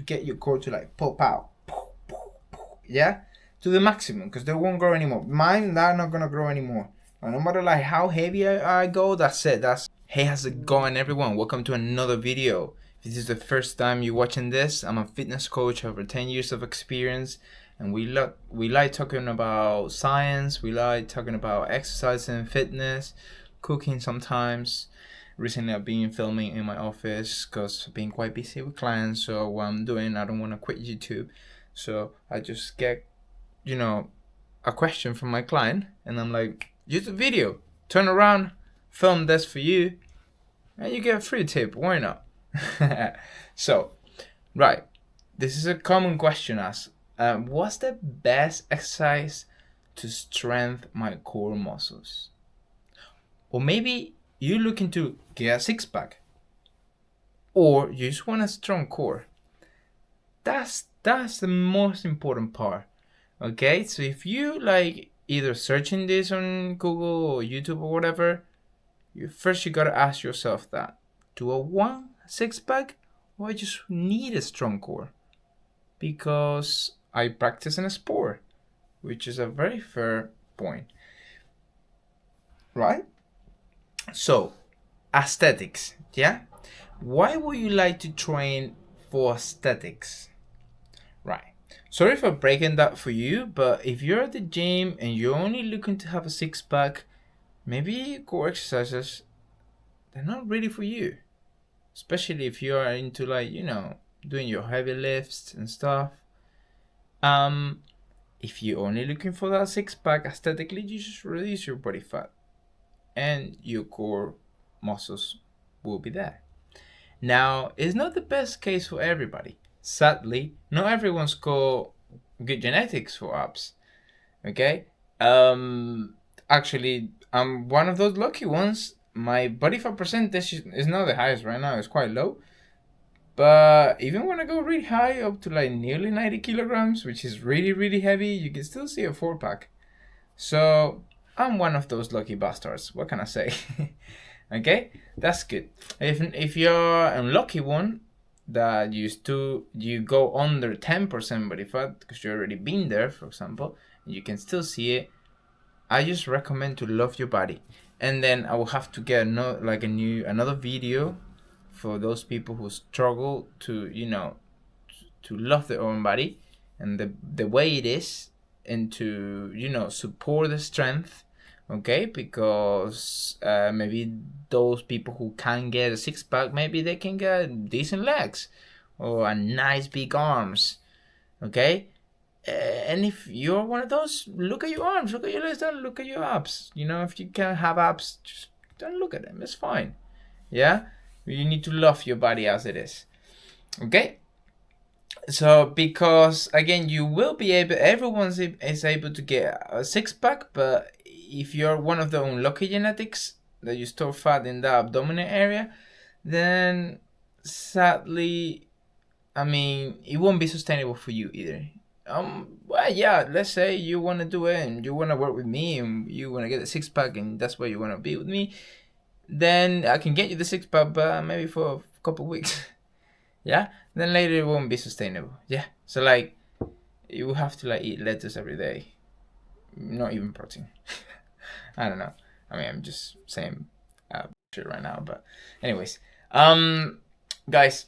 get your core to like pop out, yeah, to the maximum, because they won't grow anymore. Mine, they're not gonna grow anymore. And no matter like how heavy I go, that's it. Hey, how's it going, everyone? Welcome to another video. If this is the first time you're watching this, I'm a fitness coach, over 10 years of experience, and we like talking about science. We like talking about exercise and fitness, cooking sometimes. Recently, I've been filming in my office because I've been quite busy with clients. So what I'm doing, I don't want to quit YouTube. So I just get, a question from my client, and I'm like, YouTube video, turn around, film this for you, and you get a free tip. Why not? So, right, this is a common question asked. What's the best exercise to strengthen my core muscles? Or maybe you're looking to get a six-pack, or you just want a strong core. That's the most important part. Okay, so if you like either searching this on Google or YouTube or whatever, you gotta ask yourself that: do I want a six-pack, or I just need a strong core? Because I practice in a sport, which is a very fair point, right? So, aesthetics, yeah? Why would you like to train for aesthetics? Right. Sorry for breaking that for you, but if you're at the gym and you're only looking to have a six-pack, maybe core exercises, they're not really for you. Especially if you are into doing your heavy lifts and stuff. If you're only looking for that six-pack, aesthetically, you just reduce your body fat, and your core muscles will be there. Now, it's not the best case for everybody. Sadly, not everyone's got good genetics for abs. Okay? Actually, I'm one of those lucky ones. My body fat percentage is not the highest right now. It's quite low. But even when I go really high, up to like nearly 90 kilograms, which is really, really heavy, you can still see a 4-pack. So I'm one of those lucky bastards. What can I say? Okay, that's good. If you're an unlucky one that you go under 10% body fat because you already been there, for example, and you can still see it, I just recommend to love your body. And then I will have to get another video for those people who struggle to to love their own body and the way it is, and to support the strength. Okay, because maybe those people who can't get a six-pack, maybe they can get decent legs or a nice big arms. Okay, and if you're one of those, look at your arms, look at your legs, don't look at your abs. If you can't have abs, just don't look at them. It's fine. Yeah, you need to love your body as it is. Okay. So, because again, you will be able, everyone is able to get a six-pack, but if you're one of the unlucky genetics that you store fat in the abdominal area, then sadly, it won't be sustainable for you either. Well, yeah, let's say you want to do it and you want to work with me and you want to get a six-pack and that's why you want to be with me, then I can get you the six-pack, but maybe for a couple of weeks. Yeah, then later it won't be sustainable. Yeah, so you will have to eat lettuce every day, not even protein. I don't know. I'm just saying shit right now, but anyways, guys,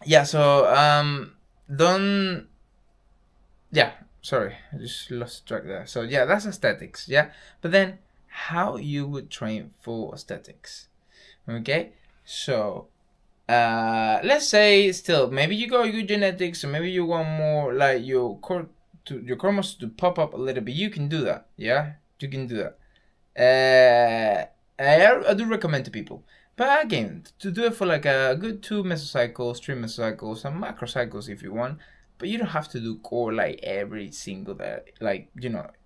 yeah. So don't. Yeah, sorry, I just lost track there. So yeah, that's aesthetics. Yeah, but then how you would train for aesthetics? Okay, so. Let's say still maybe you got good genetics, or maybe you want more like your core muscles to pop up a little bit. You can do that. Yeah, you can do that. I do recommend to people, but again, to do it for like a good 2 mesocycles, 3 mesocycles, and macrocycles if you want. But you don't have to do core like every single day.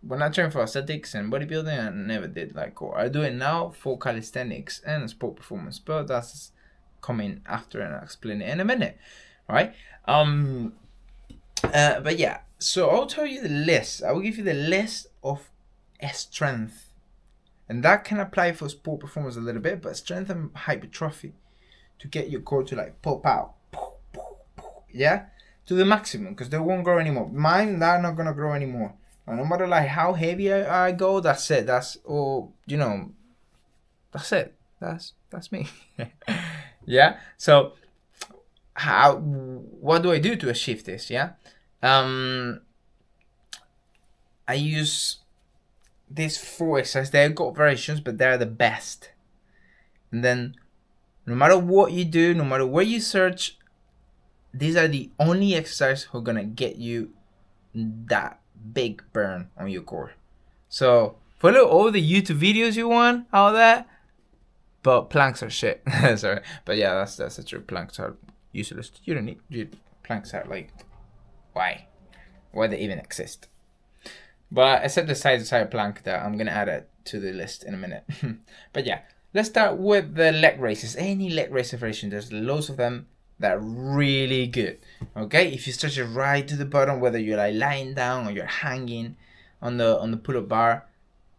When I train for aesthetics and bodybuilding, I never did like core. I do it now for calisthenics and sport performance, but that's coming after, and I'll explain it in a minute, right? But yeah, so I'll tell you the list. I will give you the list of strength, and that can apply for sport performance a little bit, but strength and hypertrophy to get your core to pop out. Yeah, to the maximum, because they won't grow anymore. Mine, they're not gonna grow anymore. And no matter like how heavy I go, that's it. That's all, you know. That's it. That's me. Yeah. So what do I do to achieve this? Yeah. I use these 4 exercises. They've got variations, but they're the best. And then no matter what you do, no matter where you search, these are the only exercises who are gonna get you that big burn on your core. So follow all the YouTube videos you want, all that, but planks are shit. Sorry, but yeah, that's the truth. Planks are useless. You don't need planks are like, why they even exist? But except the side plank that I'm gonna add it to the list in a minute. But yeah, let's start with the leg raises. Any leg raise variation, there's loads of them that are really good. Okay, if you stretch it right to the bottom, whether you're like lying down or you're hanging on the pull-up bar,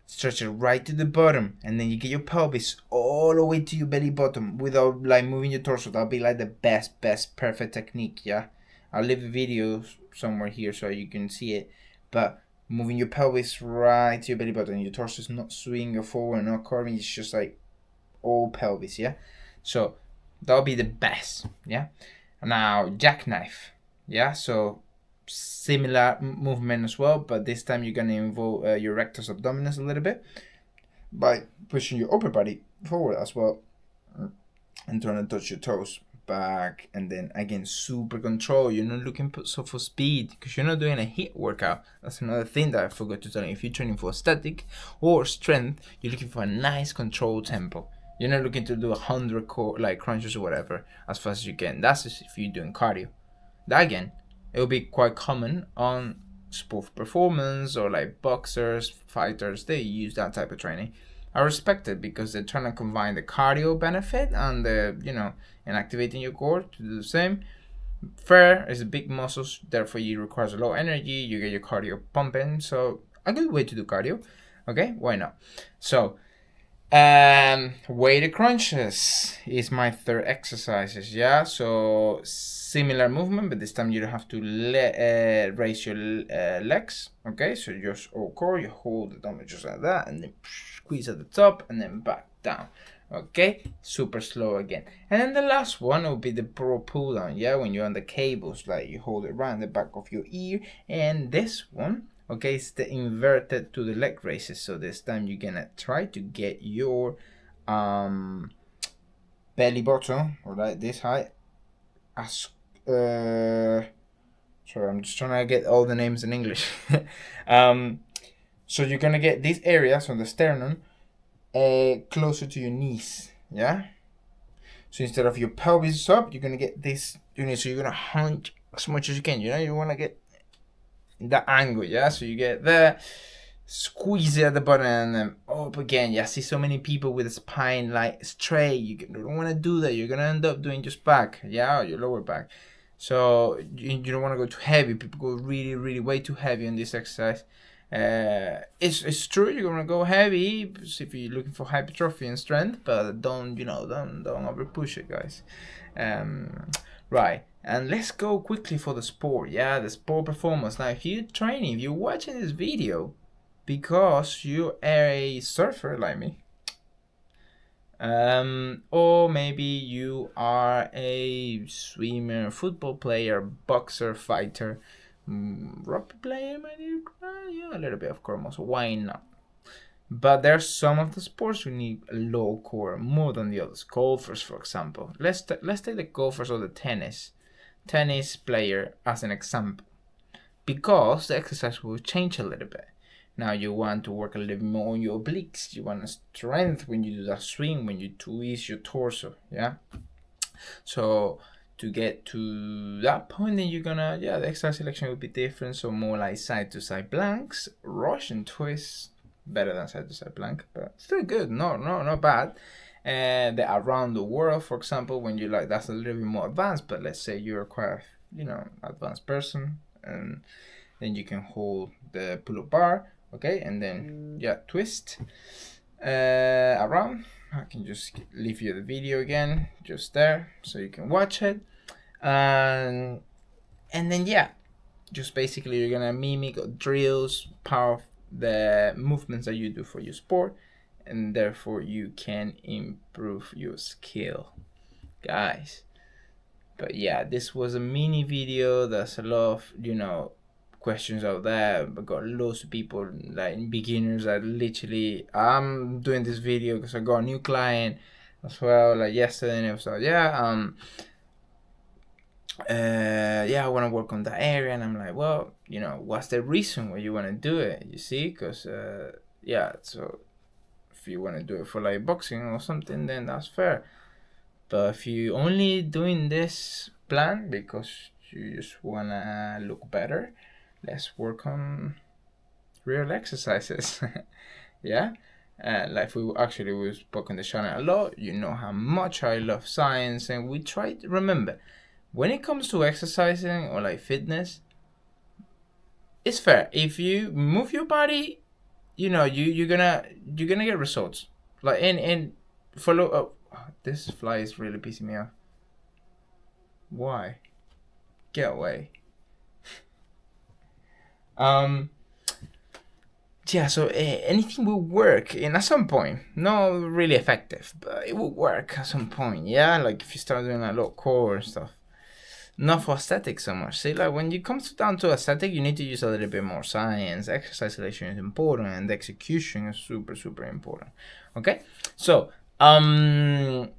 stretch it right to the bottom, and then you get your pelvis all the way to your belly button without like moving your torso. That'll be like the best perfect technique. Yeah, I'll leave the video somewhere here so you can see it. But moving your pelvis right to your belly button, your torso is not swinging forward, not curving. It's just like all pelvis. Yeah, so that'll be the best. Yeah. Now jackknife. Yeah, so similar movement as well, but this time you're gonna involve your rectus abdominis a little bit by pushing your upper body forward as well and trying to touch your toes back. And then again, super control. You're not looking for speed, because you're not doing a HIIT workout. That's another thing that I forgot to tell you. If you're training for static or strength, you're looking for a nice controlled tempo. You're not looking to do 100 core like crunches or whatever as fast as you can. That's just if you're doing cardio. That again, it will be quite common on sport performance or like boxers, fighters. They use that type of training. I respect it because they're trying to combine the cardio benefit and the, and activating your core to do the same. Fair is big muscles, therefore it requires a lot of energy. You get your cardio pumping, so a good way to do cardio. Okay, why not? So weighted crunches is my third exercises. Yeah, so similar movement, but this time you don't have to raise your legs. Okay, so just all core, you hold the dumbbell just like that, and then squeeze at the top, and then back down. Okay, super slow again. And then the last one will be the pro pull down. Yeah, when you're on the cables, like you hold it around the back of your ear. And this one, okay, it's the inverted to the leg raises. So this time you're gonna try to get your belly button, or like this high, as sorry, I'm just trying to get all the names in English. So you're gonna get these areas on the sternum closer to your knees. Yeah, so instead of your pelvis up, you're gonna get this unit. So you're gonna hunch as much as you can. You want to get that angle. Yeah, so you get there, squeeze it at the bottom, and then up again. Yeah, I see so many people with the spine like straight. You don't want to do that. You're gonna end up doing just back. Yeah, or your lower back. So you don't want to go too heavy. People go really way too heavy on this exercise. It's true, you're gonna go heavy if you're looking for hypertrophy and strength, but don't over push it, guys. Right, and let's go quickly for the sport. Yeah, the sport performance. Now, if you're training, if you're watching this video because you are a surfer like me, or maybe you are a swimmer, football player, boxer, fighter, rugby player, maybe, yeah, a little bit of core muscle. Why not? But there's some of the sports who need a low core more than the others. Golfers, for example. Let's take the golfers or the tennis player as an example, because the exercise will change a little bit. Now you want to work a little bit more on your obliques. You want strength when you do that swing, when you twist your torso. Yeah. So to get to that point, then you're gonna, the exercise selection will be different. So more like side to side blanks, Russian twist, better than side to side blank, but still good. Not bad. And the around the world, for example, when you like, that's a little bit more advanced. But let's say you're quite, advanced person, and then you can hold the pull-up bar, okay, and then twist around. I can just leave you the video again, just there, so you can watch it. And And then yeah, just basically you're gonna mimic drills, part of the movements that you do for your sport, and therefore you can improve your skill, guys. But yeah, this was a mini video. There's a lot of, questions out there. I got loads of people, like beginners, that literally, I'm doing this video because I got a new client as well, like yesterday, and it was like, I want to work on that area. And I'm like, well, what's the reason why you want to do it? You see, because so if you want to do it for like boxing or something, then that's fair. But if you only doing this plan because you just wanna look better, let's work on real exercises. Yeah, like we spoke on the channel a lot. You know how much I love science, and we try to remember when it comes to exercising or like fitness, it's fair. If you move your body, you're gonna get results. Like and follow up. Oh, this fly is really pissing me off. Why? Get away. Yeah, so anything will work and at some point. Not really effective, but it will work at some point. Yeah, like if you start doing a lot of core and stuff. Not for aesthetic so much. See, like when it comes down to aesthetic, you need to use a little bit more science. Exercise selection is important, and the execution is super, super important. Okay, so that's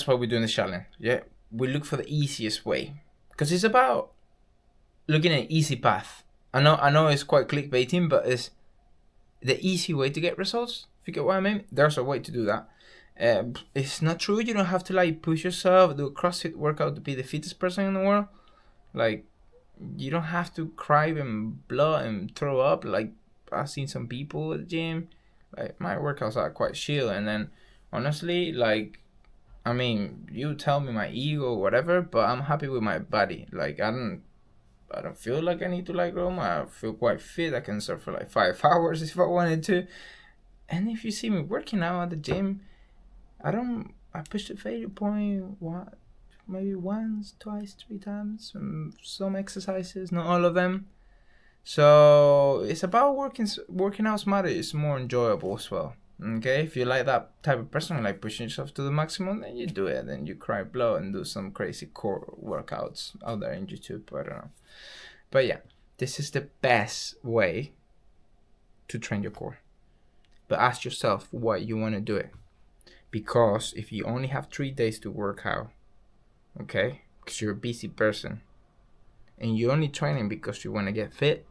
why we're doing this challenge. Yeah, we look for the easiest way because it's about looking at an easy path. I know it's quite clickbaiting, but it's the easy way to get results. If you get what I mean, there's a way to do that. It's not true. You don't have to like push yourself, do a CrossFit workout to be the fittest person in the world. Like, you don't have to cry and blood and throw up. Like, I've seen some people at the gym. Like, my workouts are quite chill. And then, honestly, like, I mean, you tell me my ego or whatever, but I'm happy with my body. Like, I don't feel like I need to like Rome. I feel quite fit. I can surf for like 5 hours if I wanted to. And if you see me working out at the gym, I push the failure point maybe once, twice, 3 times. Some exercises, not all of them. So it's about working out smarter. It's more enjoyable as well. Okay, if you like that type of person, like pushing yourself to the maximum, then you do it. Then you cry blood and do some crazy core workouts out there in YouTube. I don't know. But yeah, this is the best way to train your core. But ask yourself why you want to do it. Because if you only have 3 days to work out, okay, because you're a busy person, and you're only training because you want to get fit,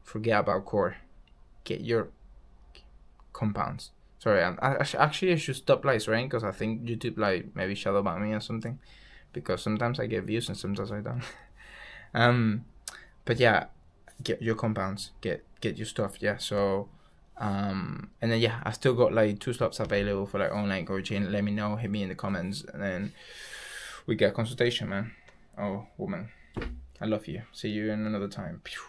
forget about core. Get your compounds. Sorry, I should stop like swearing because I think YouTube like maybe shadow ban me or something. Because sometimes I get views and sometimes I don't. But yeah, get your compounds. Get your stuff. Yeah. So. And then yeah, I still got like 2 slots available for like online coaching. Let me know, hit me in the comments, and then we get a consultation, man. Oh, woman, I love you. See you in another time. Pew.